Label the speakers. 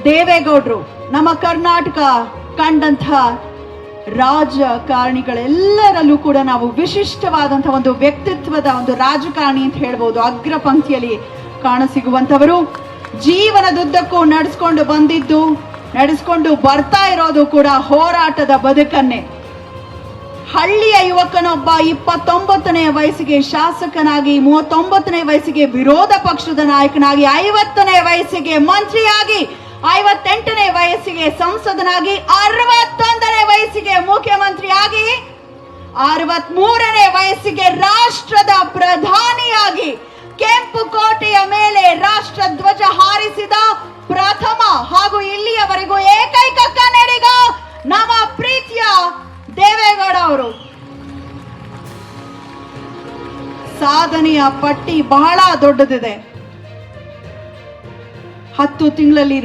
Speaker 1: ದೇವೇಗೌಡರು ನಮ್ಮ ಕರ್ನಾಟಕ ಕಂಡಂಥ ರಾಜಕಾರಣಿಗಳೆಲ್ಲರಲ್ಲೂ ಕೂಡ ನಾವು ವಿಶಿಷ್ಟವಾದಂತಹ ಒಂದು ವ್ಯಕ್ತಿತ್ವದ ಒಂದು ರಾಜಕಾರಣಿ ಅಂತ ಹೇಳ್ಬೋದು. ಅಗ್ರ ಪಂಕ್ತಿಯಲ್ಲಿ ಕಾಣಸಿಗುವಂತವರು. ಜೀವನದುದ್ದಕ್ಕೂ ನಡೆಸ್ಕೊಂಡು ಬರ್ತಾ ಇರೋದು ಕೂಡ ಹೋರಾಟದ ಬದುಕನ್ನೇ. ಹಳ್ಳಿಯ ಯುವಕನೊಬ್ಬ 29ನೇ ವಯಸ್ಸಿಗೆ ಶಾಸಕನಾಗಿ, 39ನೇ ವಯಸ್ಸಿಗೆ ವಿರೋಧ ಪಕ್ಷದ ನಾಯಕನಾಗಿ, 50ನೇ ವಯಸ್ಸಿಗೆ ಮಂತ್ರಿಯಾಗಿ, 58ನೇ ವಯಸ್ಸಿಗೆ ಸಂಸದನಾಗಿ, 61ನೇ ವಯಸ್ಸಿಗೆ ಮುಖ್ಯಮಂತ್ರಿಯಾಗಿ, 63ನೇ ವಯಸ್ಸಿಗೆ ರಾಷ್ಟ್ರದ ಪ್ರಧಾನಿಯಾಗಿ ಕೆಂಪು ಕೋಟೆಯ ಮೇಲೆ ರಾಷ್ಟ್ರ ಧ್ವಜ ಹಾರಿಸಿದ ಪ್ರಥಮ ಹಾಗೂ ಇಲ್ಲಿಯವರೆಗೂ ಏಕೈಕ ಕನ್ನಡಿಗ ನಮ್ಮ ಪ್ರೀತಿಯ ದೇವೇಗೌಡ ಅವರು. ಸಾಧನೆಯ ಪಟ್ಟಿ ಬಹಳ ದೊಡ್ಡದಿದೆ. 10 ತಿಂಗಳಲ್ಲಿ